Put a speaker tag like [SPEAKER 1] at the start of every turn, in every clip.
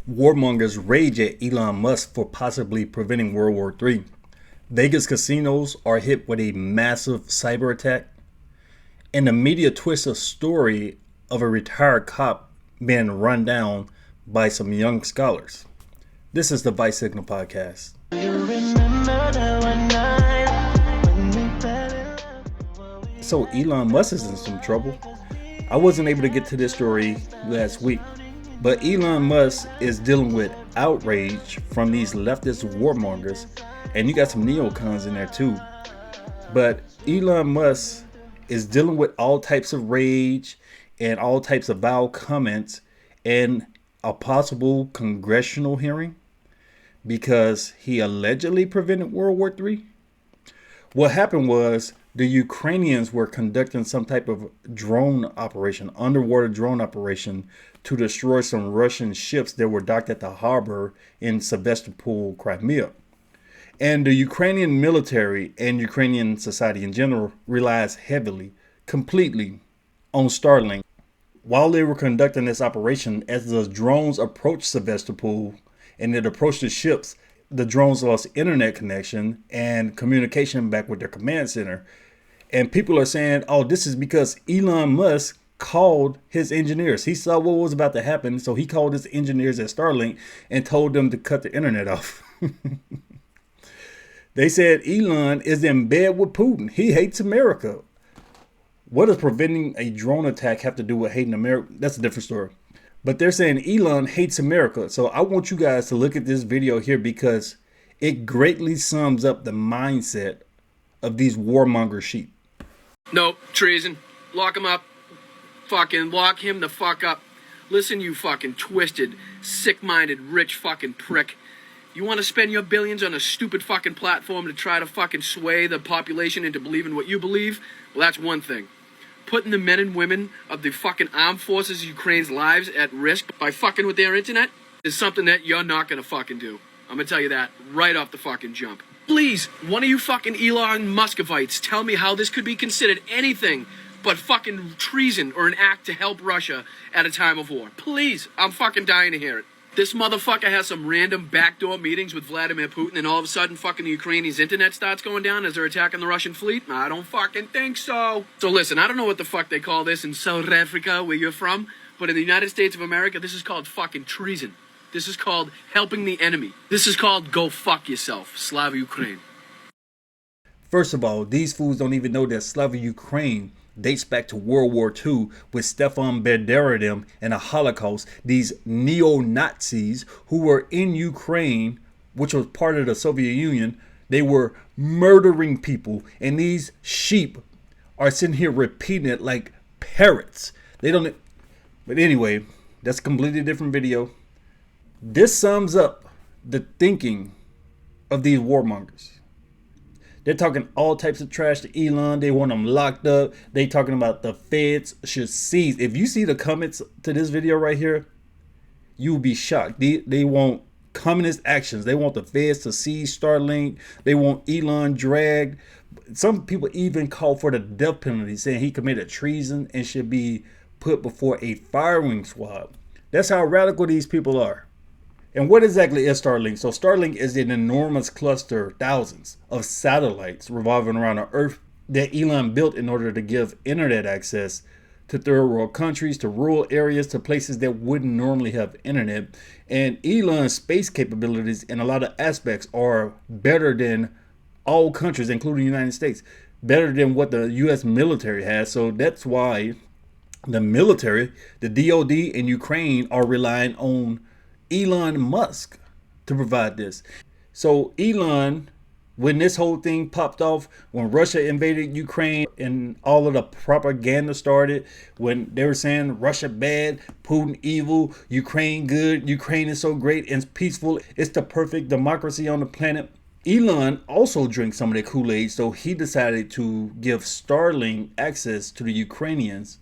[SPEAKER 1] Warmongers rage at Elon Musk for possibly preventing World War III. Vegas casinos are hit with a massive cyber attack. And the media twists a story of a retired cop being run down by some young scholars. This is the Vice Signal Podcast. So Elon Musk is in some trouble. I wasn't able to get to this story last week, but Elon Musk is dealing with outrage from these leftist warmongers, and you got some neocons in there too. But Elon Musk is dealing with all types of rage and all types of vile comments and a possible congressional hearing because he allegedly prevented World War III. What happened was the Ukrainians were conducting some type of drone operation, underwater drone operation, to destroy some Russian ships that were docked at the harbor in Sevastopol, Crimea. And the Ukrainian military and Ukrainian society in general relies heavily, completely, on Starlink. While they were conducting this operation, as the drones approached Sevastopol and it approached the ships, the drones lost internet connection and communication back with their command center. And people are saying, oh, this is because Elon Musk called his engineers. He saw what was about to happen, so he called his engineers at Starlink and told them to cut the internet off. They said Elon is in bed with Putin. He hates America. What does preventing a drone attack have to do with hating America? That's a different story. But they're saying Elon hates America. So I want you guys to look at this video here because it greatly sums up the mindset of these warmonger sheep.
[SPEAKER 2] Nope, treason. Lock him up. Fucking lock him the fuck up. Listen, you fucking twisted, sick-minded, rich fucking prick. You want to spend your billions on a stupid fucking platform to try to fucking sway the population into believing what you believe? Well, that's one thing. Putting the men and women of the fucking armed forces of Ukraine's lives at risk by fucking with their internet is something that you're not gonna fucking do. I'm gonna tell you that right off the fucking jump. Please, one of you fucking Elon Muskovites tell me how this could be considered anything but fucking treason or an act to help Russia at a time of war. Please, I'm fucking dying to hear it. This motherfucker has some random backdoor meetings with Vladimir Putin and all of a sudden fucking the Ukrainians' internet starts going down as they're attacking the Russian fleet? I don't fucking think so. So listen, I don't know what the fuck they call this in South Africa where you're from, but in the United States of America, this is called fucking treason. This is called helping the enemy. This is called go fuck yourself. Slava Ukraine.
[SPEAKER 1] First of all, these fools don't even know that Slava Ukraine dates back to World War II with Stefan Bandera and the Holocaust. These neo-Nazis who were in Ukraine, which was part of the Soviet Union, they were murdering people. And these sheep are sitting here repeating it like parrots. They don't. But anyway, that's a completely different video. This sums up the thinking of these warmongers. They're talking all types of trash to Elon. They want him locked up. They talking about the feds should seize. If you see the comments to this video right here, you'll be shocked. They want communist actions. They want the feds to seize Starlink. They want Elon dragged. Some people even call for the death penalty, saying he committed treason and should be put before a firing squad. That's how radical these people are. And what exactly is Starlink? So Starlink is an enormous cluster, thousands of satellites revolving around the Earth that Elon built in order to give internet access to third world countries, to rural areas, to places that wouldn't normally have internet. And Elon's space capabilities in a lot of aspects are better than all countries, including the United States, better than what the U.S. military has. So that's why the military, the DOD in Ukraine are relying on Elon Musk to provide this. So Elon, when this whole thing popped off, when Russia invaded Ukraine and all of the propaganda started, when they were saying Russia bad, Putin evil, Ukraine good, Ukraine is so great and peaceful, it's the perfect democracy on the planet. Elon also drank some of the Kool-Aid, so he decided to give Starlink access to the Ukrainians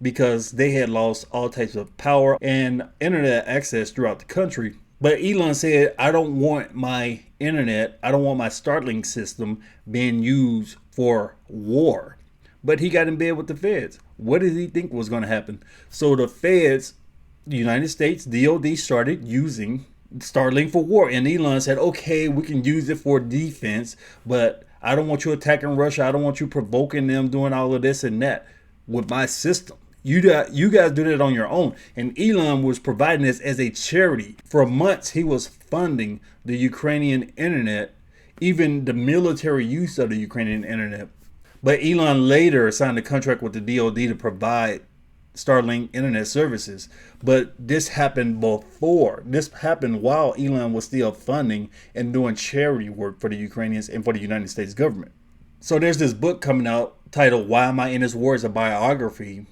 [SPEAKER 1] because they had lost all types of power and internet access throughout the country. But Elon said, I don't want my internet, I don't want my Starlink system being used for war. But he got in bed with the feds. What did he think was going to happen? So the feds the United States DoD started using Starlink for war, and Elon said, "Okay, we can use it for defense, but I don't want you attacking Russia. I don't want you provoking them, doing all of this and that with my system. You guys do that on your own." And Elon was providing this as a charity. For months, he was funding the Ukrainian internet, even the military use of the Ukrainian internet. But Elon later signed a contract with the DoD to provide Starlink internet services. But this happened before. This happened while Elon was still funding and doing charity work for the Ukrainians and for the United States government. So there's this book coming out titled "Why Am I in This War?" It's a biography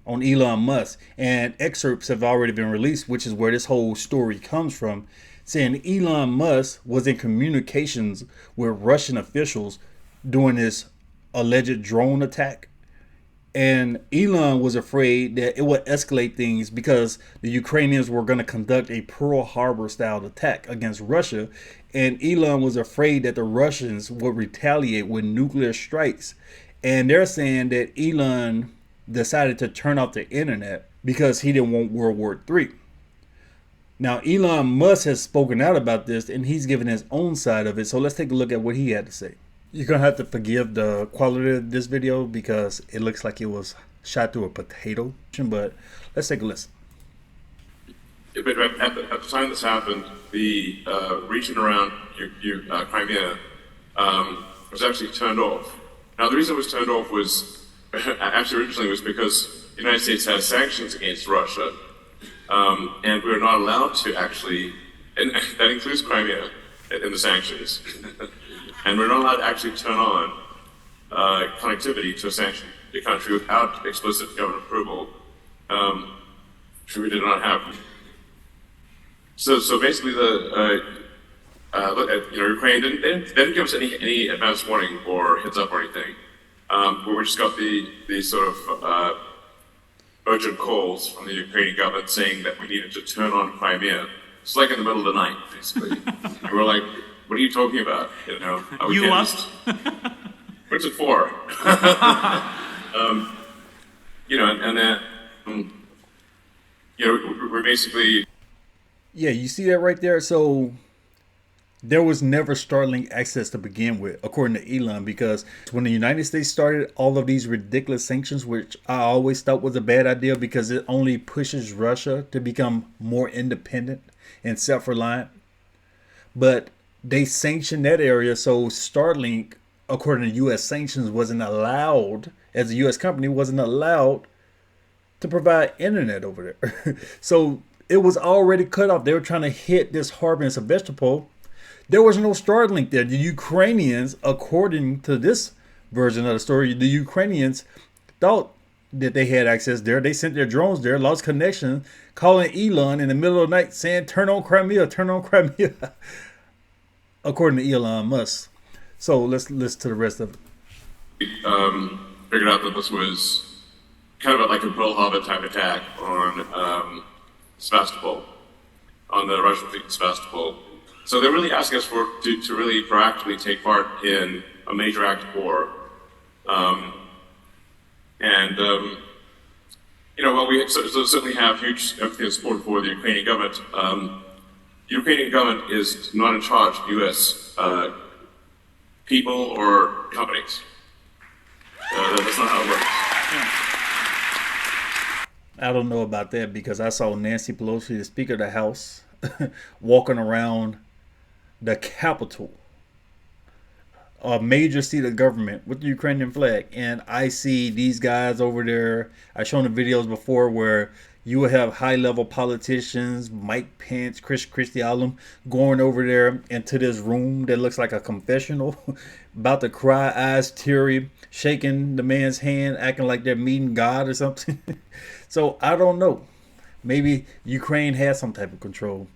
[SPEAKER 1] on Elon Musk, and excerpts have already been released, which is where this whole story comes from, saying Elon Musk was in communications with Russian officials during this alleged drone attack. And Elon was afraid that it would escalate things because the Ukrainians were going to conduct a Pearl Harbor style attack against Russia. And Elon was afraid that the Russians would retaliate with nuclear strikes. And they're saying that Elon decided to turn off the internet because he didn't want World War III. Now, Elon Musk has spoken out about this, and he's given his own side of it. So let's take a look at what he had to say. You're going to have to forgive the quality of this video because it looks like it was shot through a potato. But let's take a listen.
[SPEAKER 3] At the time this happened, the region around Crimea was actually turned off. Now, the reason it was turned off was, actually originally was because the United States has sanctions against Russia, and we're not allowed to actually, and that includes Crimea in the sanctions. And we're not allowed to actually turn on connectivity to a sanctioned country without explicit government approval, which we did not have. So basically, Ukraine didn't give us any advance warning or heads up or anything. We just got the sort of urgent calls from the Ukrainian government saying that we needed to turn on Crimea. It's like in the middle of the night, basically. And we're like, "What are you talking about? You know,
[SPEAKER 4] you lost.
[SPEAKER 3] What's it for?" And then, we're basically.
[SPEAKER 1] Yeah, you see that right there? So there was never Starlink access to begin with, according to Elon, because when the United States started all of these ridiculous sanctions, which I always thought was a bad idea because it only pushes Russia to become more independent and self-reliant. But they sanctioned that area, so Starlink, according to U.S. sanctions, wasn't allowed, as a U.S. company, wasn't allowed to provide internet over there. So it was already cut off. They were trying to hit this harbor in Sevastopol. There was no Starlink there. The Ukrainians, according to this version of the story, the Ukrainians thought that they had access there. They sent their drones there, lost connection, calling Elon in the middle of the night saying, "Turn on Crimea, turn on Crimea." According to Elon Musk. So let's listen to the rest of it.
[SPEAKER 3] Figured out that this was kind of like a Pearl Harbor type attack on Sevastopol, on the Russian fleet in Sevastopol. So they're really asking us to really proactively take part in a major act of war. While we certainly have huge support for the Ukrainian government, the Ukrainian government is not in charge of U.S. People or companies. That's not how it works.
[SPEAKER 1] I don't know about that because I saw Nancy Pelosi, the Speaker of the House, walking around the Capitol, a major seat of government, with the Ukrainian flag. And I see these guys over there. I've shown the videos before where you will have high-level politicians, Mike Pence, Chris Christie, all them, going over there into this room that looks like a confessional, about to cry, eyes teary, shaking the man's hand, acting like they're meeting God or something. So I don't know. Maybe Ukraine has some type of control.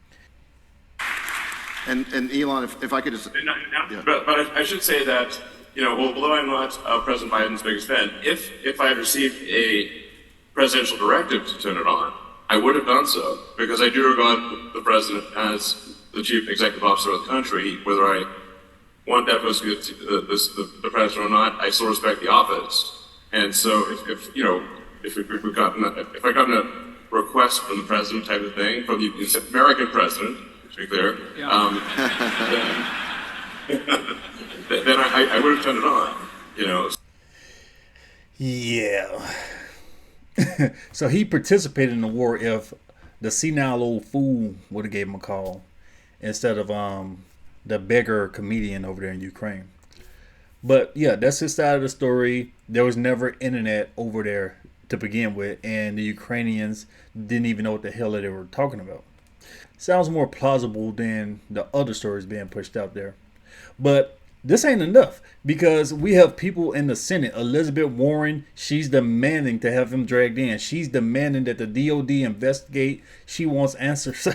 [SPEAKER 5] And Elon, if I could just...
[SPEAKER 3] Yeah. But I should say that, although I'm not President Biden's biggest fan, if I had received a presidential directive to turn it on, I would have done so, because I do regard the president as the chief executive officer of the country. Whether I want that person to be the president or not, I still respect the office. And so if I gotten request from the president type of thing, from the American president, to be clear, then I would have turned it on, you know.
[SPEAKER 1] Yeah. So he participated in the war if the senile old fool would have gave him a call instead of the beggar comedian over there in Ukraine. But yeah, that's his side of the story. There was never internet over there to begin with, and the Ukrainians didn't even know what the hell they were talking about. Sounds more plausible than the other stories being pushed out there. But this ain't enough, because we have people in the Senate. Elizabeth Warren, she's demanding to have him dragged in. She's demanding that the DOD investigate. She wants answers.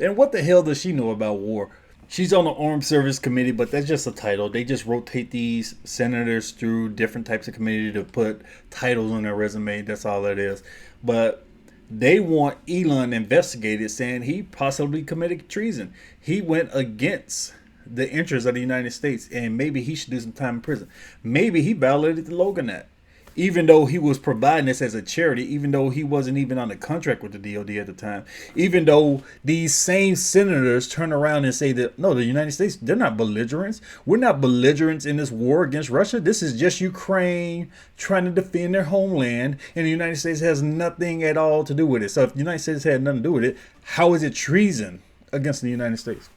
[SPEAKER 1] And what the hell does she know about war? She's on the Armed Service Committee, but that's just a title. They just rotate these senators through different types of committee to put titles on their resume. That's all it is. But they want Elon investigated, saying he possibly committed treason. He went against the interests of the United States, and maybe he should do some time in prison. Maybe he violated the Logan Act, even though he was providing this as a charity, even though he wasn't even on a contract with the DOD at the time, even though these same senators turn around and say that, no, the United States, they're not belligerents. We're not belligerents in this war against Russia. This is just Ukraine trying to defend their homeland, and the United States has nothing at all to do with it. So if the United States had nothing to do with it, how is it treason against the United States?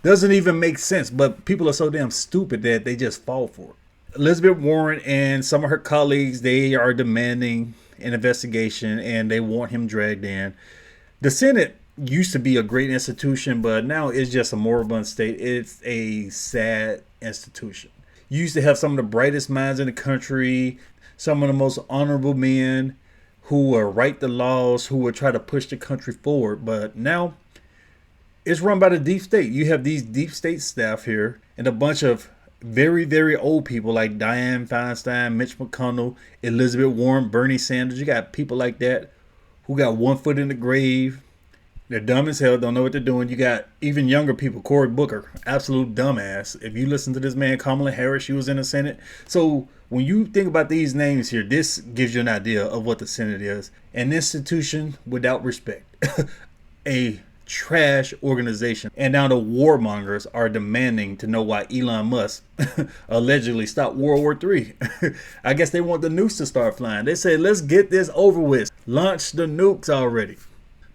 [SPEAKER 1] Doesn't even make sense, but people are so damn stupid that they just fall for it. Elizabeth Warren and some of her colleagues, they are demanding an investigation, and they want him dragged in. The Senate used to be a great institution, but now it's just a moribund state. It's a sad institution. You used to have some of the brightest minds in the country, some of the most honorable men who would write the laws, who would try to push the country forward. But now it's run by the deep state. You have these deep state staff here and a bunch of very, very old people like Dianne Feinstein, Mitch McConnell, Elizabeth Warren, Bernie Sanders. You got people like that who got one foot in the grave. They're dumb as hell, don't know what they're doing. You got even younger people, Cory Booker, absolute dumbass. If you listen to this man, Kamala Harris, she was in the Senate. So when you think about these names here, this gives you an idea of what the Senate is. An institution without respect. A trash organization. And now the warmongers are demanding to know why Elon Musk allegedly stopped World War III. I guess they want the nukes to start flying. They say, let's get this over with. Launch the nukes already.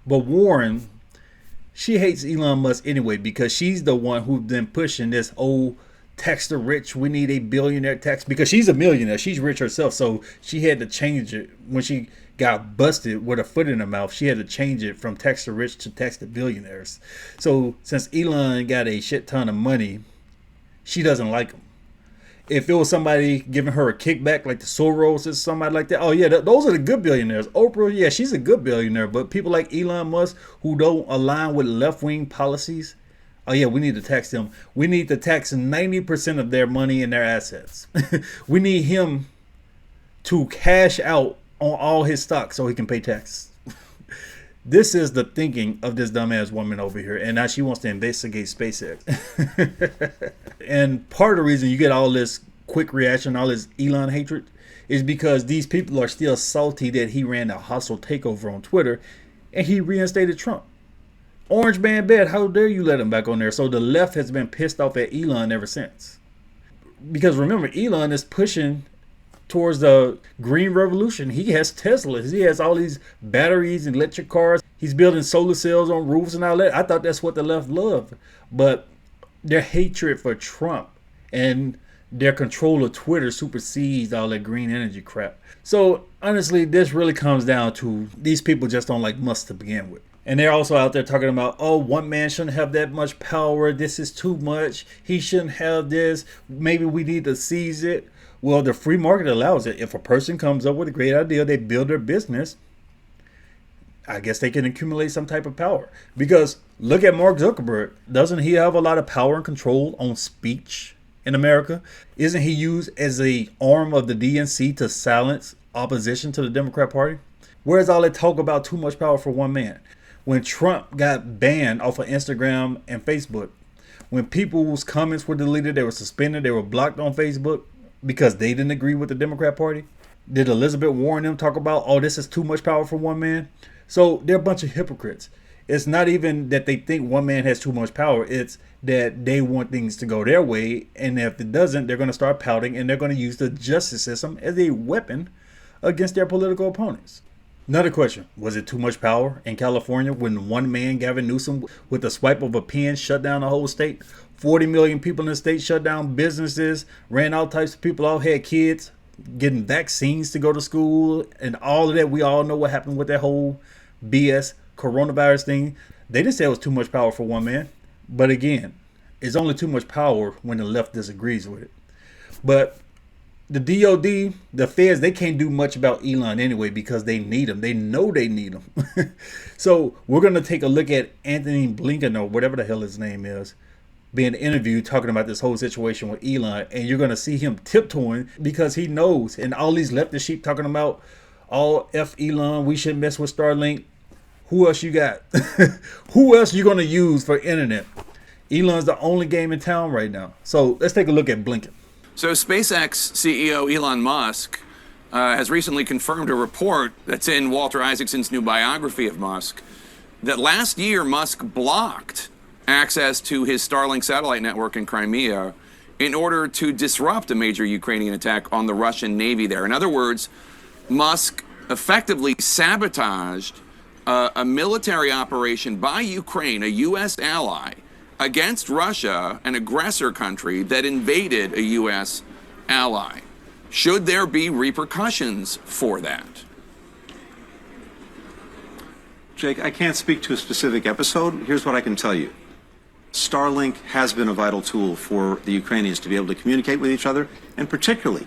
[SPEAKER 1] But Warren, she hates Elon Musk anyway, because she's the one who's been pushing this old tax the rich. We need a billionaire tax, because she's a millionaire. She's rich herself. So she had to change it when she got busted with her foot in her mouth. She had to change it from tax the rich to tax the billionaires. So since Elon got a shit ton of money, she doesn't like him. If it was somebody giving her a kickback like the Soros or somebody like that, oh yeah, those are the good billionaires. Oprah, yeah, she's a good billionaire. But people like Elon Musk who don't align with left-wing policies, oh yeah, we need to tax them. We need to tax 90% of their money and their assets. We need him to cash out on all his stock so he can pay taxes. This is the thinking of this dumbass woman over here, and now she wants to investigate SpaceX. And part of the reason you get all this quick reaction, all this Elon hatred, is because these people are still salty that he ran a hostile takeover on Twitter and he reinstated Trump. Orange man bad, how dare you let him back on there? So the left has been pissed off at Elon ever since. Because remember, Elon is pushing towards the green revolution. He has Teslas. He has all these batteries and electric cars. He's building solar cells on roofs and all that. I thought that's what the left loved. But their hatred for Trump and their control of Twitter supersedes all that green energy crap. So honestly, this really comes down to these people just don't like Musk to begin with. And they're also out there talking about, oh, one man shouldn't have that much power. This is too much. He shouldn't have this. Maybe we need to seize it. Well, the free market allows it. If a person comes up with a great idea, they build their business, I guess they can accumulate some type of power. Because look at Mark Zuckerberg. Doesn't he have a lot of power and control on speech in America? Isn't he used as a arm of the DNC to silence opposition to the Democrat Party? Where's all that talk about too much power for one man? When Trump got banned off of Instagram and Facebook, when people's comments were deleted, they were suspended, they were blocked on Facebook, because they didn't agree with the Democrat Party? Did Elizabeth Warren them talk about, oh, this is too much power for one man? So they're a bunch of hypocrites. It's not even that they think one man has too much power. It's that they want things to go their way. And if it doesn't, they're going to start pouting and they're going to use the justice system as a weapon against their political opponents. Another question. Was it too much power in California when one man, Gavin Newsom, with the swipe of a pen, shut down the whole state? 40 million people in the state shut down businesses, ran all types of people out, had kids getting vaccines to go to school, and all of that. We all know what happened with that whole BS coronavirus thing. They didn't say it was too much power for one man. But again, it's only too much power when the left disagrees with it. But the DOD, the feds, they can't do much about Elon anyway because they need him. They know they need him. So we're going to take a look at Anthony Blinken, or whatever the hell his name is, being interviewed talking about this whole situation with Elon. And you're going to see him tiptoeing because he knows. And all these leftist sheep talking about, all F Elon, we shouldn't mess with Starlink. Who else you got? Who else you going to use for internet? Elon's the only game in town right now. So let's take a look at Blinken.
[SPEAKER 4] So SpaceX CEO Elon Musk has recently confirmed a report that's in Walter Isaacson's new biography of Musk that last year Musk blocked access to his Starlink satellite network in Crimea in order to disrupt a major Ukrainian attack on the Russian Navy there. In other words, Musk effectively sabotaged a military operation by Ukraine, a U.S. ally, against Russia, an aggressor country that invaded a U.S. ally. Should there be repercussions for that?
[SPEAKER 5] Jake, I can't speak to a specific episode. Here's what I can tell you. Starlink has been a vital tool for the Ukrainians to be able to communicate with each other, and particularly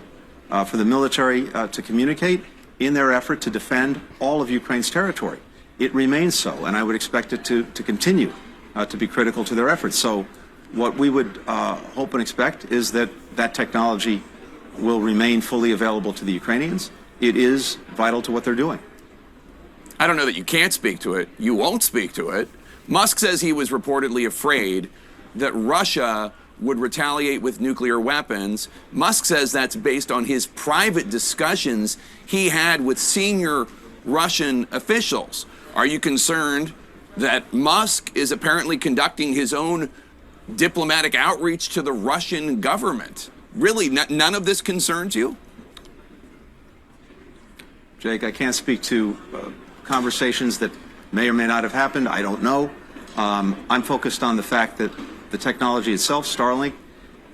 [SPEAKER 5] for the military to communicate in their effort to defend all of Ukraine's territory. It remains so, and I would expect it to continue to be critical to their efforts. So what we would hope and expect is that that technology will remain fully available to the Ukrainians. It is vital to what they're doing.
[SPEAKER 4] I don't know that you can't speak to it. You won't speak to it. Musk says he was reportedly afraid that Russia would retaliate with nuclear weapons. Musk says that's based on his private discussions he had with senior Russian officials. Are you concerned that Musk is apparently conducting his own diplomatic outreach to the Russian government? Really, none of this concerns you?
[SPEAKER 5] Jake, I can't speak to conversations that may or may not have happened. I don't know. I'm focused on the fact that the technology itself, Starlink,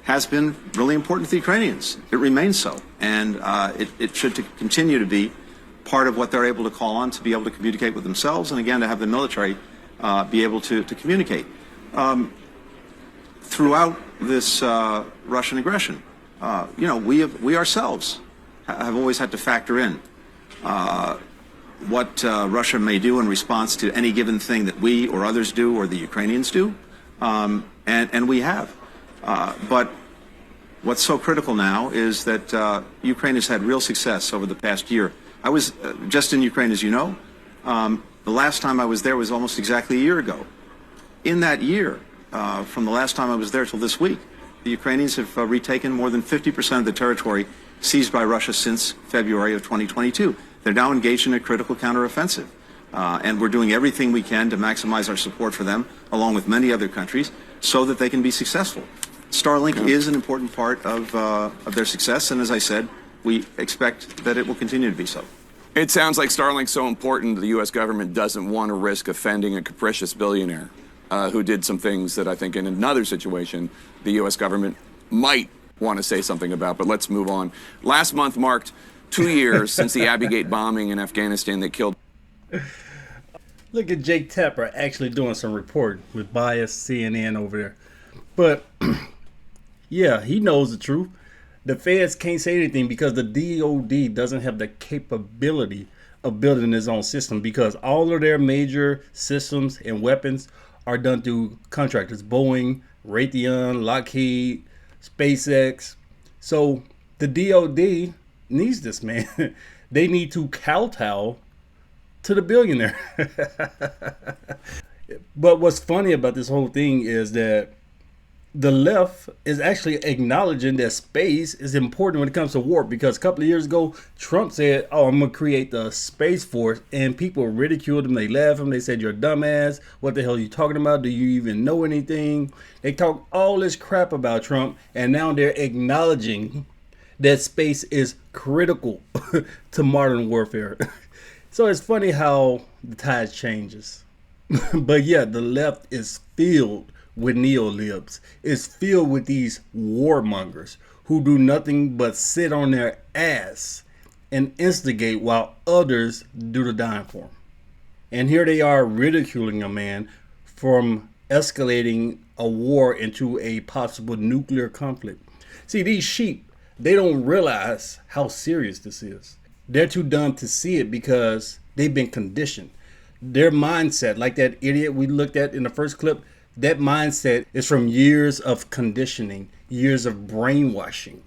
[SPEAKER 5] has been really important to the Ukrainians. It remains so. And it should continue to be part of what they're able to call on to be able to communicate with themselves, and again, to have the military be able to communicate. Throughout this Russian aggression, we ourselves have always had to factor in what Russia may do in response to any given thing that we or others do or the Ukrainians do, and we have. But what's so critical now is that Ukraine has had real success over the past year. I was just in Ukraine, as you know. The last time I was there was almost exactly a year ago. In that year, from the last time I was there till this week, the Ukrainians have retaken more than 50% of the territory seized by Russia since February of 2022. They're now engaged in a critical counteroffensive. And we're doing everything we can to maximize our support for them, along with many other countries, so that they can be successful. Starlink is an important part of their success, and as I said, we expect that it will continue to be so.
[SPEAKER 4] It sounds like Starlink's so important the U.S. government doesn't want to risk offending a capricious billionaire who did some things that I think in another situation the U.S. government might want to say something about. But let's move on. Last month marked 2 years since the Abbey Gate bombing in Afghanistan that killed.
[SPEAKER 1] Look at Jake Tapper actually doing some reporting with biased CNN over there. But yeah, he knows the truth. The feds can't say anything because the DOD doesn't have the capability of building its own system, because all of their major systems and weapons are done through contractors: Boeing, Raytheon, Lockheed, SpaceX. So the DOD needs this, man. They need to kowtow to the billionaire. But what's funny about this whole thing is that the left is actually acknowledging that space is important when it comes to war, because a couple of years ago Trump said, oh, I'm gonna create the Space Force, and people ridiculed him, they laughed at him, they said, you're a dumbass, what the hell are you talking about, do you even know anything? They talk all this crap about Trump, and now they're acknowledging that space is critical to modern warfare. So it's funny how the tide changes. But yeah, the left is filled with neolibs. It's filled with these warmongers who do nothing but sit on their ass and instigate while others do the dying for them. And here they are ridiculing a man from escalating a war into a possible nuclear conflict. See, these sheep, they don't realize how serious this is. They're too dumb to see it because they've been conditioned. Their mindset, like that idiot we looked at in the first clip, that mindset is from years of conditioning, years of brainwashing.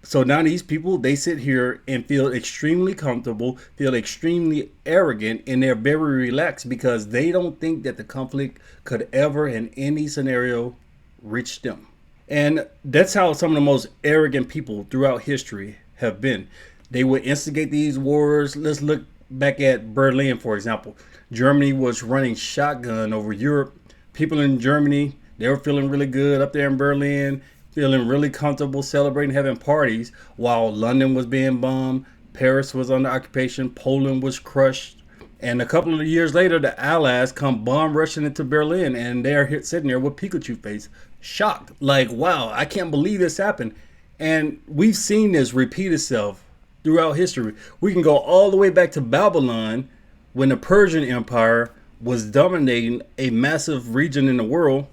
[SPEAKER 1] So now these people, they sit here and feel extremely comfortable, feel extremely arrogant, and they're very relaxed because they don't think that the conflict could ever in any scenario reach them. And that's how some of the most arrogant people throughout history have been. They would instigate these wars. Let's look back at Berlin, for example. Germany was running shotgun over Europe. People in Germany, they were feeling really good up there in Berlin, feeling really comfortable, celebrating, having parties, while London was being bombed, Paris was under occupation, Poland was crushed. And a couple of years later, the Allies come bomb rushing into Berlin, and they're sitting there with Pikachu face, shocked. Like, wow, I can't believe this happened. And we've seen this repeat itself throughout history. We can go all the way back to Babylon, when the Persian Empire was dominating a massive region in the world,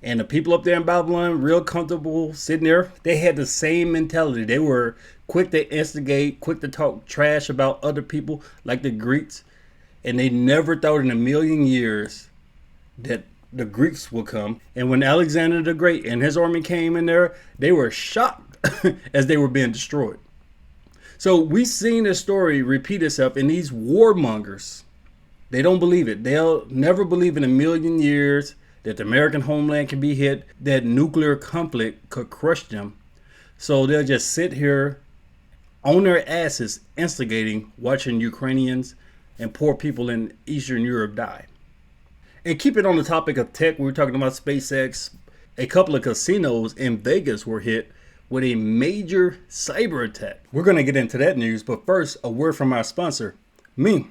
[SPEAKER 1] and the people up there in Babylon, real comfortable sitting there, they had the same mentality. They were quick to instigate, quick to talk trash about other people, like the Greeks, and they never thought in a million years that the Greeks would come. And when Alexander the Great and his army came in there, they were shocked as they were being destroyed. So we've seen this story repeat itself, and these warmongers, they don't believe it. They'll never believe in a million years that the American homeland can be hit, that nuclear conflict could crush them. So they'll just sit here on their asses instigating, watching Ukrainians and poor people in Eastern Europe die. And keep it on the topic of tech, we were talking about SpaceX. A couple of casinos in Vegas were hit with a major cyber attack. We're going to get into that news, but first, a word from our sponsor, me,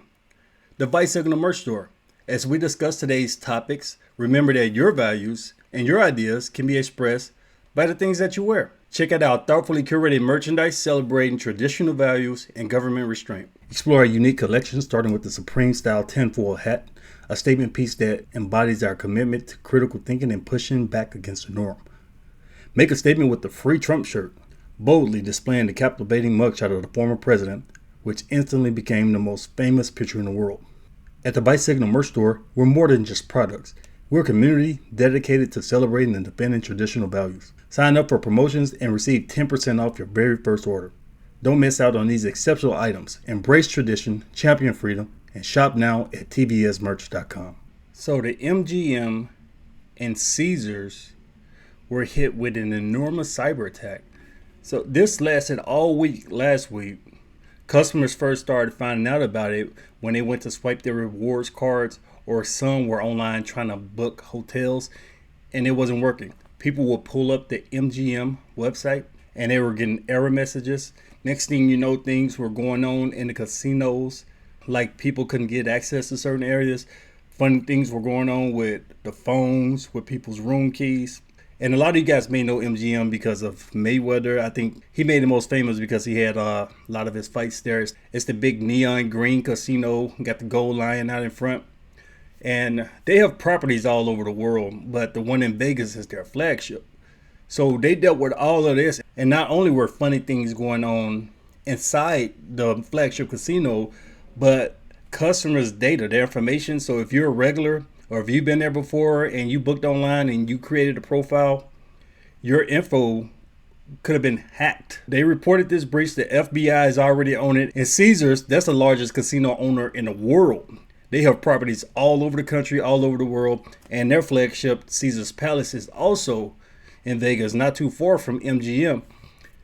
[SPEAKER 1] the Vice Signal merch store. As we discuss today's topics, remember that your values and your ideas can be expressed by the things that you wear. Check out our thoughtfully curated merchandise celebrating traditional values and government restraint. Explore our unique collection starting with the Supreme Style tinfoil hat, a statement piece that embodies our commitment to critical thinking and pushing back against the norm. Make a statement with the Free Trump shirt, boldly displaying the captivating mugshot of the former president, which instantly became the most famous picture in the world. At the Bicycle Merch Store, we're more than just products. We're a community dedicated to celebrating and defending traditional values. Sign up for promotions and receive 10% off your very first order. Don't miss out on these exceptional items. Embrace tradition, champion freedom, and shop now at tbsmerch.com. So the MGM and Caesars were hit with an enormous cyber attack. So this lasted all week last week. Customers first started finding out about it when they went to swipe their rewards cards, or some were online trying to book hotels and it wasn't working. People would pull up the MGM website and they were getting error messages. Next thing you know, things were going on in the casinos, like people couldn't get access to certain areas. Funny things were going on with the phones, with people's room keys. And a lot of you guys may know MGM because of Mayweather. I think he made it most famous because he had a lot of his fights there. It's the big neon green casino, got the gold lion out in front. And they have properties all over the world, but the one in Vegas is their flagship. So they dealt with all of this. And not only were funny things going on inside the flagship casino, but customers' data, their information. So if you're a regular, or if you've been there before and you booked online and you created a profile, your info could have been hacked. They reported this breach. The FBI is already on it. And Caesars, that's the largest casino owner in the world. They have properties all over the country, all over the world, and their flagship, Caesar's Palace, is also in Vegas, not too far from MGM.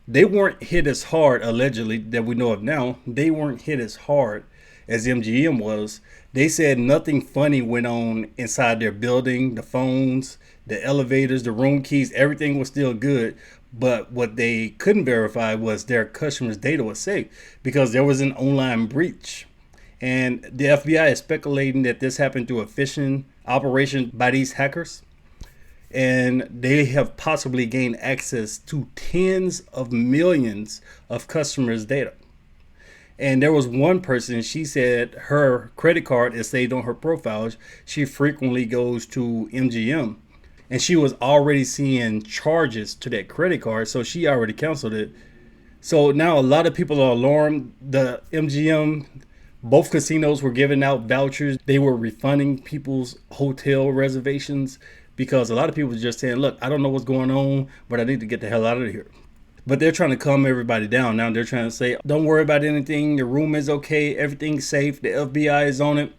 [SPEAKER 1] They weren't hit as hard, allegedly, that we know of now. They weren't hit as hard as MGM was. They said nothing funny went on inside their building. The phones, the elevators, the room keys, everything was still good. But what they couldn't verify was their customers' data was safe because there was an online breach. And the FBI is speculating that this happened through a phishing operation by these hackers. And they have possibly gained access to tens of millions of customers' data. And there was one person, she said her credit card is saved on her profiles. She frequently goes to MGM. And she was already seeing charges to that credit card, so she already canceled it. So now a lot of people are alarmed. The MGM, both casinos were giving out vouchers. They were refunding people's hotel reservations because a lot of people were just saying, look, I don't know what's going on, but I need to get the hell out of here. But they're trying to calm everybody down. Now they're trying to say, don't worry about anything. Your room is okay. Everything's safe. The FBI is on it.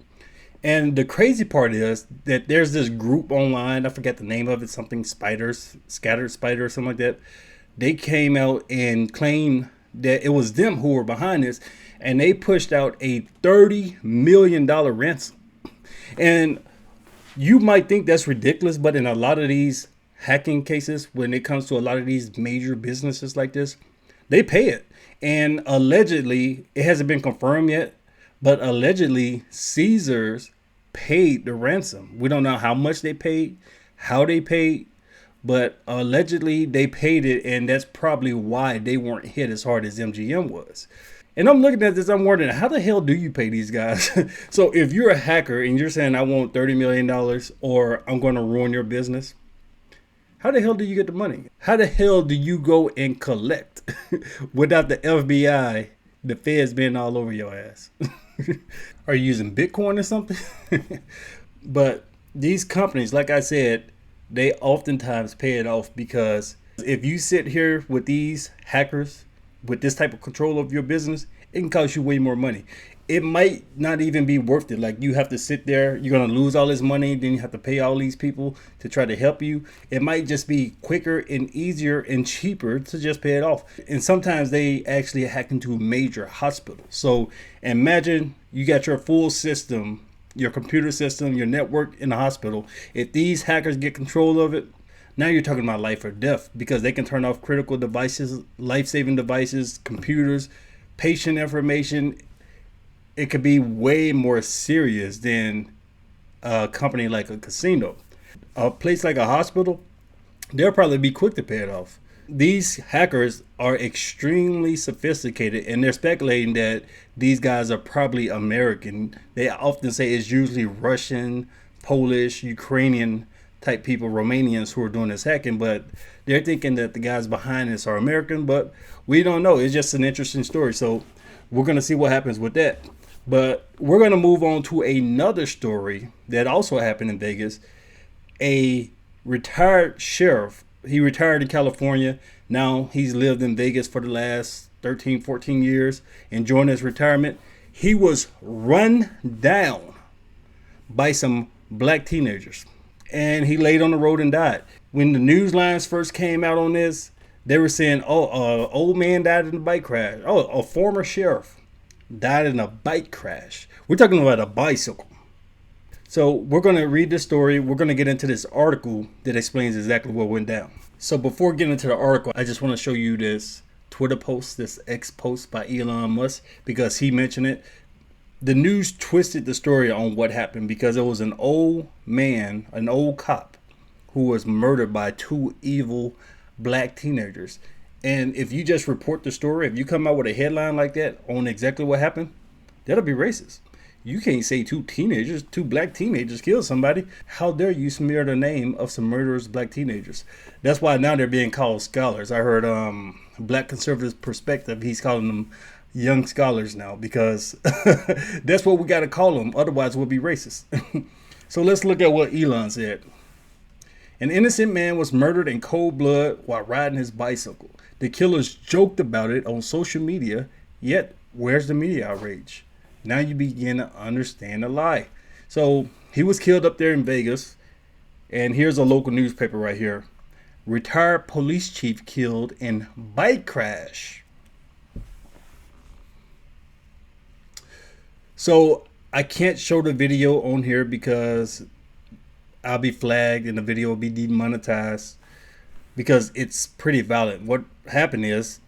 [SPEAKER 1] And the crazy part is that there's this group online. I forget the name of it. Something Spiders, Scattered Spider or something like that. They came out and claimed that it was them who were behind this. And they pushed out a $30 million ransom. And you might think that's ridiculous, but in a lot of these hacking cases, when it comes to a lot of these major businesses like this, they pay it. And allegedly, it hasn't been confirmed yet, but allegedly Caesars paid the ransom. We don't know how much they paid, how they paid, but allegedly they paid it, and that's probably why they weren't hit as hard as MGM was. And I'm looking at this, I'm wondering, how the hell do you pay these guys? So if you're a hacker and you're saying I want $30 million or I'm going to ruin your business, how the hell do you get the money? How the hell do you go and collect without the FBI, the feds being all over your ass? Are you using Bitcoin or something? But these companies, like I said, they oftentimes pay it off because if you sit here with these hackers, with this type of control of your business, it can cost you way more money. It might not even be worth it. Like, you have to sit there, you're going to lose all this money, then you have to pay all these people to try to help you. It might just be quicker and easier and cheaper to just pay it off. And sometimes they actually hack into major hospitals. So imagine you got your full system, your computer system, your network in the hospital. If these hackers get control of it, now you're talking about life or death, because they can turn off critical devices, life-saving devices, computers, patient information. It could be way more serious than a company like a casino. A place like a hospital, they'll probably be quick to pay it off. These hackers are extremely sophisticated, and they're speculating that these guys are probably American. They often say it's usually Russian, Polish, Ukrainian type people, Romanians who are doing this hacking, but they're thinking that the guys behind this are American, but we don't know. It's just an interesting story. So we're going to see what happens with that. But we're going to move on to another story that also happened in Vegas. A retired sheriff, he retired in California. Now he's lived in Vegas for the last 13, 14 years, enjoying his retirement. He was run down by some black teenagers, and he laid on the road and died. When the news lines first came out on this, they were saying, old man died in a bike crash. Oh, a former sheriff died in a bike crash. We're talking about a bicycle. So we're going to read this story. We're going to get into this article that explains exactly what went down. So before getting into the article, I just want to show you this Twitter post, this X post by Elon Musk, because he mentioned it. The news twisted the story on what happened because it was an old man, an old cop, who was murdered by two evil black teenagers. And if you just report the story, if you come out with a headline like that on exactly what happened, that'll be racist. You can't say two black teenagers killed somebody. How dare you smear the name of some murderous black teenagers? That's why now they're being called scholars. I heard Black Conservative Perspective, he's calling them young scholars now, because that's what we got to call them. Otherwise we'll be racist. So let's look at what Elon said. An innocent man was murdered in cold blood while riding his bicycle. The killers joked about it on social media, yet where's the media outrage? Now you begin to understand the lie. So he was killed up there in Vegas. And here's a local newspaper right here. Retired police chief killed in bike crash. So I can't show the video on here because I'll be flagged and the video will be demonetized because it's pretty violent. What happened is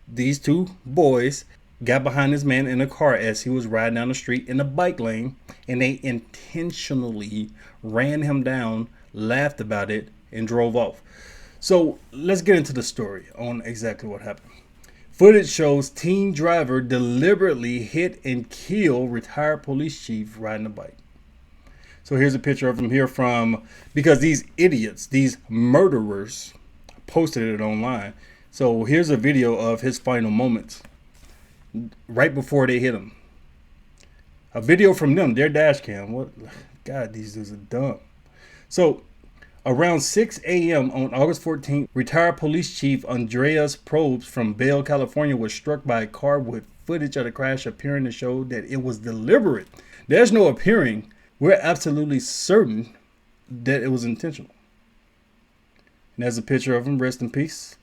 [SPEAKER 1] these two boys got behind this man in a car as he was riding down the street in the bike lane, and they intentionally ran him down, laughed about it, and drove off. So let's get into the story on exactly what happened. Footage shows teen driver deliberately hit and kill retired police chief riding a bike. So here's a picture of him here because these idiots, these murderers, posted it online. So here's a video of his final moments right before they hit him. A video from them, their dash cam. What? God, these dudes are dumb. So around 6 a.m. on August 14th, retired police chief Andreas Probst from Vail, California was struck by a car with footage of the crash appearing to show that it was deliberate. There's no appearing. We're absolutely certain that it was intentional. And there's a picture of him, rest in peace.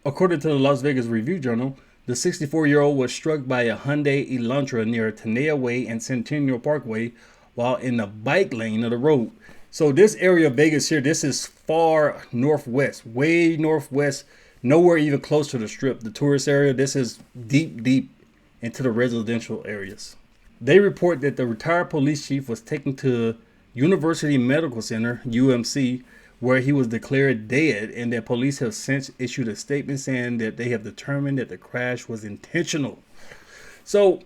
[SPEAKER 1] According to the Las Vegas Review-Journal, the 64-year-old was struck by a Hyundai Elantra near Tenaya Way and Centennial Parkway while in the bike lane of the road. So this area of Vegas here, this is far northwest, way northwest, nowhere even close to the Strip, the tourist area. This is deep, deep into the residential areas. They report that the retired police chief was taken to University Medical Center, UMC, where he was declared dead, and that police have since issued a statement saying that they have determined that the crash was intentional. So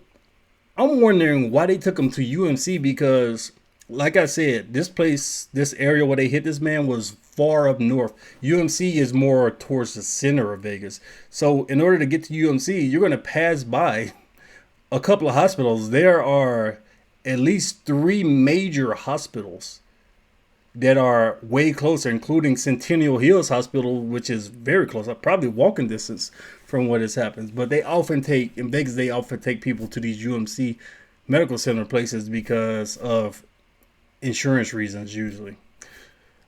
[SPEAKER 1] I'm wondering why they took him to UMC because, like I said, this place, this area where they hit this man was far up north. UMC is more towards the center of Vegas. So in order to get to UMC, you're going to pass by a couple of hospitals. There are at least 3 major hospitals that are way closer, including Centennial Hills Hospital, which is very close, probably walking distance from where this happens. But they often take, in Vegas, they often take people to these UMC medical center places because of insurance reasons, usually.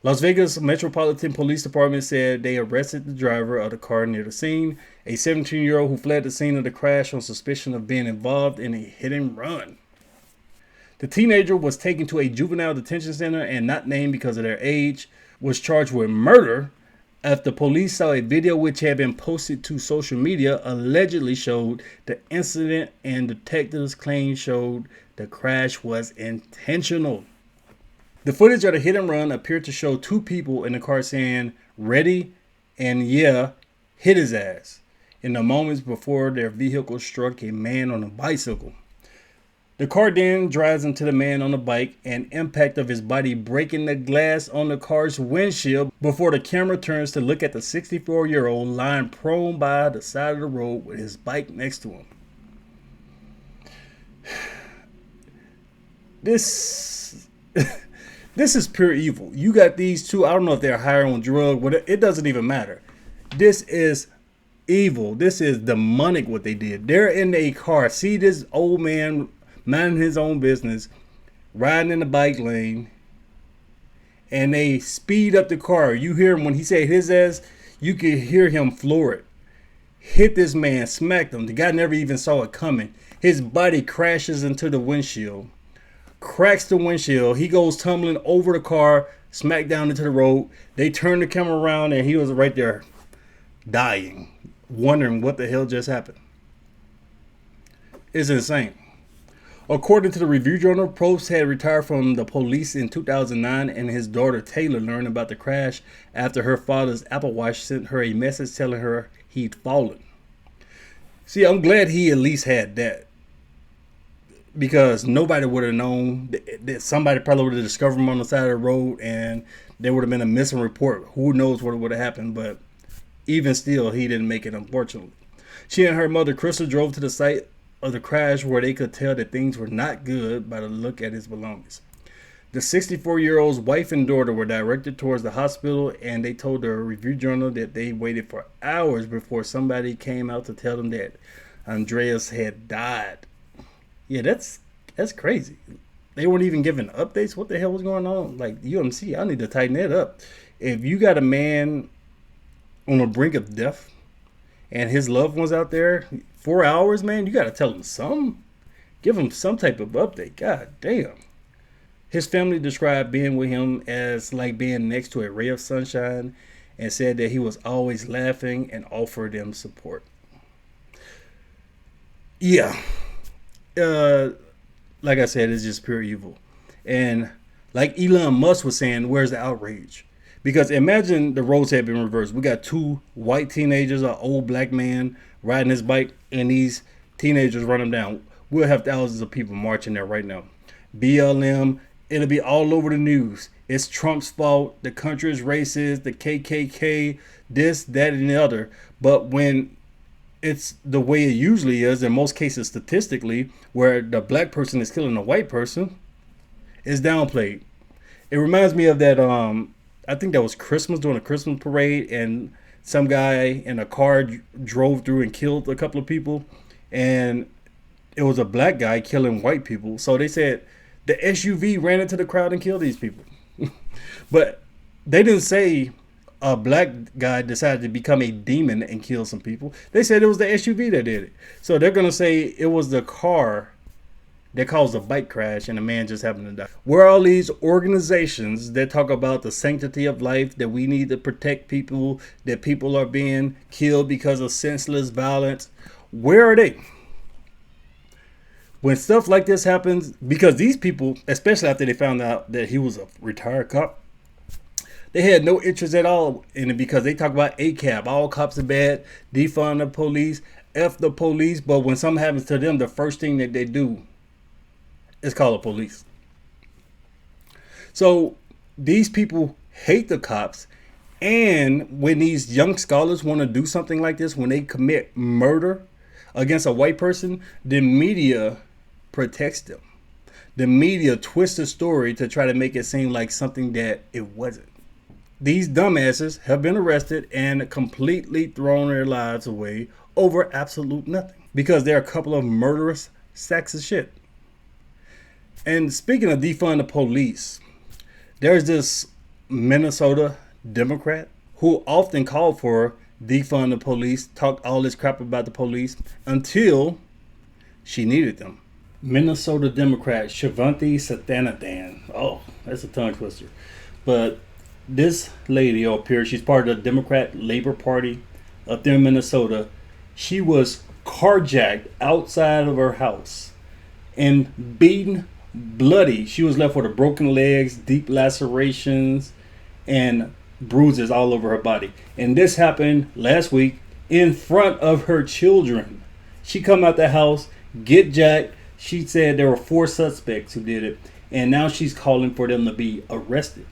[SPEAKER 1] Las Vegas Metropolitan Police Department said they arrested the driver of the car near the scene, a 17-year-old who fled the scene of the crash on suspicion of being involved in a hit and run. The teenager was taken to a juvenile detention center and not named because of their age, was charged with murder after police saw a video which had been posted to social media allegedly showed the incident, and detectives' claim showed the crash was intentional. The footage of the hit and run appeared to show 2 people in the car saying, "Ready," and "Yeah, hit his ass," in the moments before their vehicle struck a man on a bicycle. The car then drives into the man on the bike, and impact of his body breaking the glass on the car's windshield before the camera turns to look at the 64-year-old lying prone by the side of the road with his bike next to him. This is pure evil. You got these two, I don't know if they're higher on drugs, but it doesn't even matter. This is evil. This is demonic what they did. They're in a car. See this old man minding his own business, riding in the bike lane, and they speed up the car. You hear him when he said his ass, you could hear him floor it. Hit this man, smacked him. The guy never even saw it coming. His body crashes into the windshield, cracks the windshield. He goes tumbling over the car, smack down into the road. They turn the camera around and he was right there dying, wondering what the hell just happened. It's insane. According to the Review Journal, Probst had retired from the police in 2009, and his daughter Taylor learned about the crash after her father's Apple Watch sent her a message telling her he'd fallen. See, I'm glad he at least had that, because nobody would have known. That somebody probably would have discovered him on the side of the road, and there would have been a missing report. Who knows what would have happened, but even still, he didn't make it, unfortunately. She and her mother, Crystal, drove to the site of the crash where they could tell that things were not good by the look at his belongings. The 64-year-old's wife and daughter were directed towards the hospital, and they told the Review Journal that they waited for hours before somebody came out to tell them that Andreas had died. Yeah, that's crazy. They weren't even giving updates. What the hell was going on? Like UMC, I need to tighten that up. If you got a man on the brink of death and his loved ones out there, 4 hours, man, you got to tell him something. Give him some type of update. God damn. His family described being with him as like being next to a ray of sunshine and said that he was always laughing and offered them support. Yeah. Like I said, it's just pure evil. And like Elon Musk was saying, where's the outrage? Because imagine the roles had been reversed. We got 2 white teenagers, an old black man riding his bike, and these teenagers run him down. We'll have thousands of people marching there right now. BLM, it'll be all over the news. It's Trump's fault. The country is racist. The KKK, this, that, and the other. But when it's the way it usually is, in most cases statistically, where the black person is killing the white person, it's downplayed. It reminds me of that, I think that was Christmas, during a Christmas parade, and some guy in a car drove through and killed a couple of people, and it was a black guy killing white people. So they said the SUV ran into the crowd and killed these people. But they didn't say a black guy decided to become a demon and kill some people. They said it was the SUV that did it. So they're going to say it was the car that caused a bike crash and a man just happened to die. Where are all these organizations that talk about the sanctity of life, that we need to protect people, that people are being killed because of senseless violence? Where are they? When stuff like this happens, because these people, especially after they found out that he was a retired cop, they had no interest at all in it, because they talk about ACAB, all cops are bad, defund the police, F the police. But when something happens to them, the first thing that they do is call the police. So these people hate the cops. And when these young scholars want to do something like this, when they commit murder against a white person, the media protects them. The media twists the story to try to make it seem like something that it wasn't. These dumbasses have been arrested and completely thrown their lives away over absolute nothing, because they're a couple of murderous sacks of shit. And speaking of defund the police, there's this Minnesota Democrat who often called for defund the police, talked all this crap about the police until she needed them. Minnesota Democrat Shavanti Satanadan. Oh, that's a tongue twister. But this lady up here, she's part of the Democrat Labor Party up there in Minnesota. She was carjacked outside of her house and beaten bloody. She was left with broken legs, deep lacerations, and bruises all over her body. And this happened last week in front of her children. She come out the house, get jacked. She said there were 4 suspects who did it, and now she's calling for them to be arrested.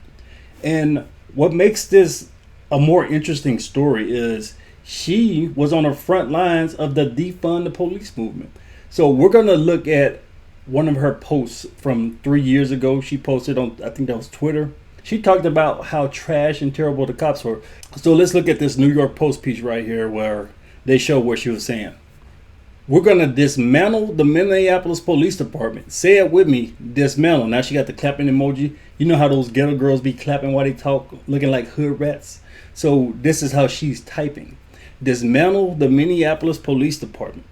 [SPEAKER 1] And what makes this a more interesting story is she was on the front lines of the defund the police movement. So we're going to look at one of her posts from 3 years ago. She posted on, I think that was Twitter. She talked about how trash and terrible the cops were. So let's look at this New York Post piece right here where they show what she was saying. We're going to dismantle the Minneapolis Police Department. Say it with me, dismantle. Now she got the clapping emoji. You know how those ghetto girls be clapping while they talk, looking like hood rats? So this is how she's typing. Dismantle the Minneapolis Police Department.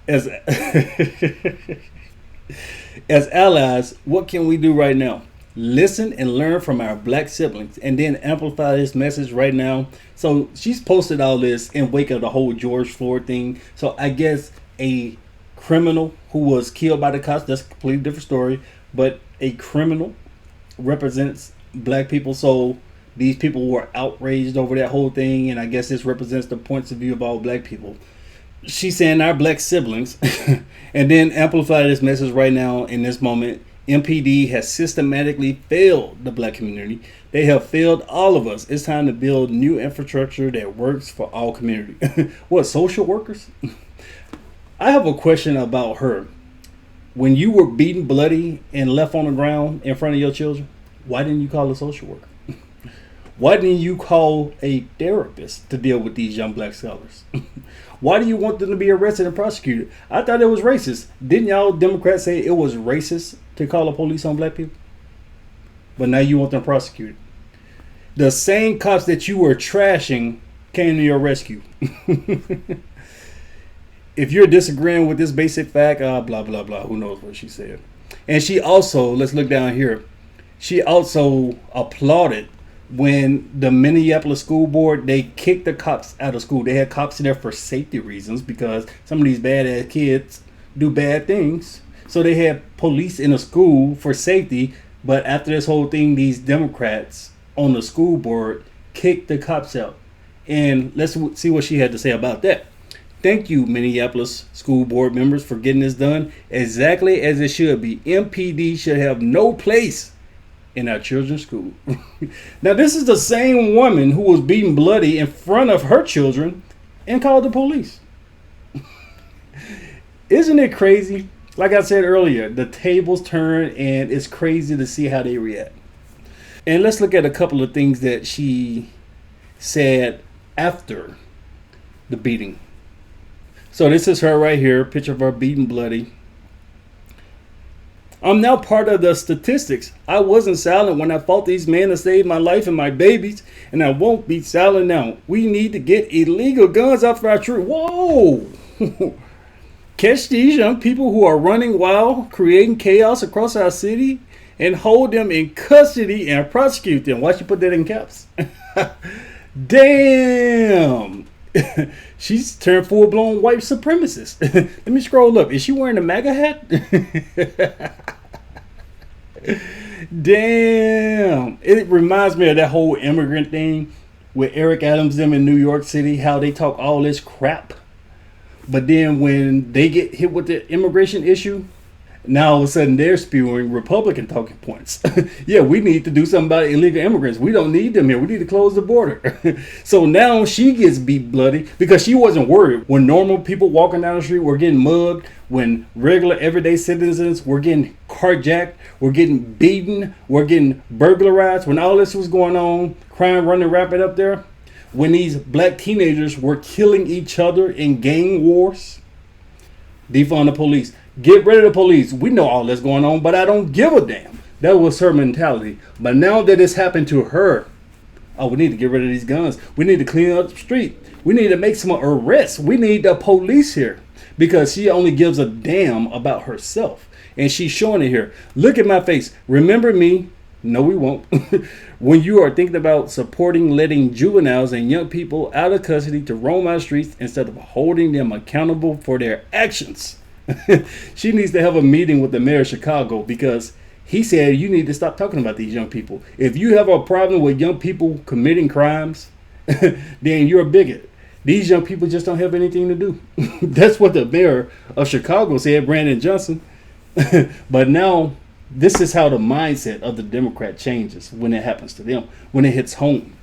[SPEAKER 1] As allies, what can we do right now? Listen and learn from our black siblings, and then amplify this message right now. So she's posted all this in wake of the whole George Floyd thing. So I guess a criminal who was killed by the cops, that's a completely different story, but a criminal represents black people. So these people were outraged over that whole thing, and I guess this represents the points of view of all black people. She's saying our black siblings, and then amplify this message right now in this moment. MPD has systematically failed the black community. They have failed all of us. It's time to build new infrastructure that works for all community. What, social workers? I have a question about her. When you were beaten bloody and left on the ground in front of your children, why didn't you call a social worker? Why didn't you call a therapist to deal with these young black scholars? Why do you want them to be arrested and prosecuted? I thought it was racist. Didn't y'all Democrats say it was racist to call the police on black people? But now you want them prosecuted. The same cops that you were trashing came to your rescue. If you're disagreeing with this basic fact, blah, blah, blah, who knows what she said. And she also, let's look down here, she also applauded when the Minneapolis school board, they kicked the cops out of school. They had cops in there for safety reasons because some of these badass kids do bad things. So they had police in the school for safety. But after this whole thing, these Democrats on the school board kicked the cops out. And let's see what she had to say about that. Thank you, Minneapolis school board members, for getting this done exactly as it should be. MPD should have no place in our children's school. Now, this is the same woman who was beaten bloody in front of her children and called the police. Isn't it crazy? Like I said earlier, the tables turn, and it's crazy to see how they react. And let's look at a couple of things that she said after the beating. So this is her right here, picture of her beaten bloody. I'm now part of the statistics. I wasn't silent when I fought these men to save my life and my babies, and I won't be silent now. We need to get illegal guns off our troops. Whoa! Catch these young people who are running wild, creating chaos across our city, and hold them in custody and prosecute them. Why'd you put that in caps? Damn! She's turned full-blown white supremacist. Let me scroll up. Is she wearing a MAGA hat? Damn. It reminds me of that whole immigrant thing with Eric Adams them in New York City, how they talk all this crap. But then when they get hit with the immigration issue, now all of a sudden they're spewing Republican talking points. Yeah, we need to do something about illegal immigrants. We don't need them here. We need to close the border. So now she gets beat bloody because she wasn't worried. When normal people walking down the street were getting mugged, when regular everyday citizens were getting carjacked, were getting beaten, were getting burglarized, when all this was going on, crime running rapid up there, when these black teenagers were killing each other in gang wars, defund the police. Get rid of the police. We know all that's going on, but I don't give a damn. That was her mentality. But now that it's happened to her, oh, we need to get rid of these guns. We need to clean up the street. We need to make some arrests. We need the police here because she only gives a damn about herself. And she's showing it here. Look at my face. Remember me? No, we won't. When you are thinking about supporting letting juveniles and young people out of custody to roam our streets instead of holding them accountable for their actions. She needs to have a meeting with the mayor of Chicago because he said you need to stop talking about these young people. If you have a problem with young people committing crimes, then you're a bigot. These young people just don't have anything to do. That's what the mayor of Chicago said, Brandon Johnson. But now this is how the mindset of the Democrat changes when it happens to them, when it hits home.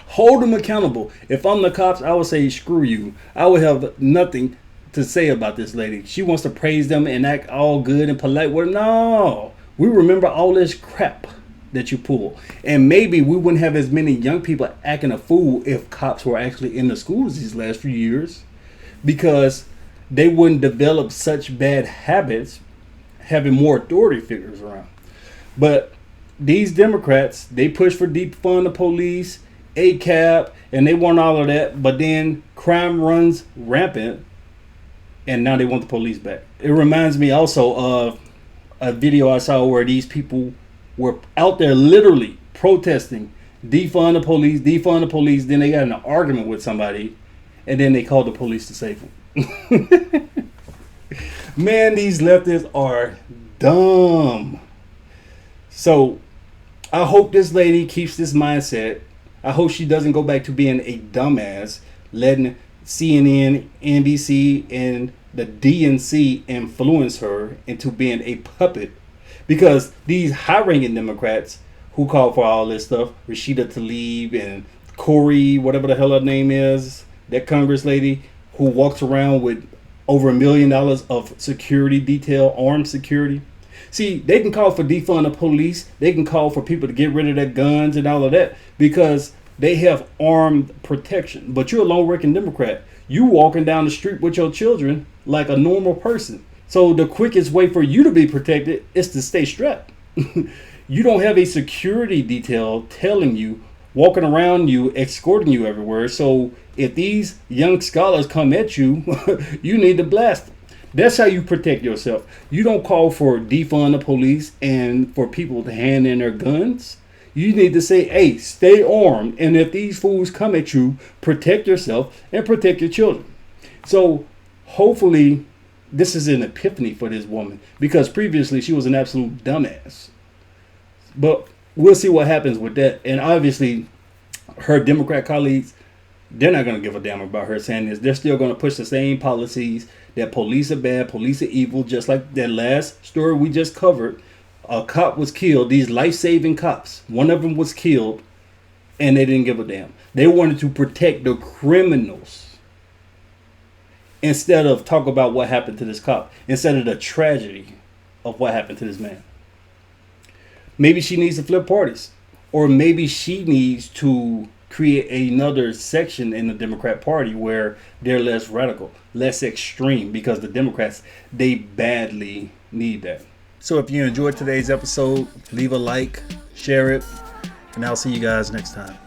[SPEAKER 1] Hold them accountable. If I'm the cops, I would say screw you. I would have nothing to say about this lady. She wants to praise them and act all good and polite. Well, no, we remember all this crap that you pull, and maybe we wouldn't have as many young people acting a fool if cops were actually in the schools these last few years, because they wouldn't develop such bad habits having more authority figures around. But these Democrats, they push for defund the police, ACAB, and they want all of that, but then crime runs rampant. And now they want the police back. It reminds me also of a video I saw where these people were out there literally protesting, defund the police, defund the police. Then they got in an argument with somebody, and then they called the police to save them. Man, these leftists are dumb. So I hope this lady keeps this mindset. I hope she doesn't go back to being a dumbass, letting CNN, NBC, and the DNC influence her into being a puppet, because these high-ranking Democrats who call for all this stuff, Rashida Tlaib and Corey, whatever the hell her name is, that Congress lady who walks around with over $1 million of security detail, armed security, See, they can call for defund the police. They can call for people to get rid of their guns and all of that because they have armed protection. But you're a lone working Democrat. You walking down the street with your children like a normal person. So the quickest way for you to be protected is to stay strapped. You don't have a security detail telling you, walking around you, escorting you everywhere. So if these young scholars come at you, you need to blast them. That's how you protect yourself. You don't call for defund the police and for people to hand in their guns. You need to say, hey, stay armed. And if these fools come at you, protect yourself and protect your children. So hopefully this is an epiphany for this woman, because previously she was an absolute dumbass. But we'll see what happens with that. And obviously her Democrat colleagues, they're not going to give a damn about her saying this. They're still going to push the same policies that police are bad, police are evil, just like that last story we just covered. A cop was killed, these life-saving cops. One of them was killed, and they didn't give a damn. They wanted to protect the criminals instead of talk about what happened to this cop, instead of the tragedy of what happened to this man. Maybe she needs to flip parties, or maybe she needs to create another section in the Democrat Party where they're less radical, less extreme, because the Democrats, they badly need that. So if you enjoyed today's episode, leave a like, share it, and I'll see you guys next time.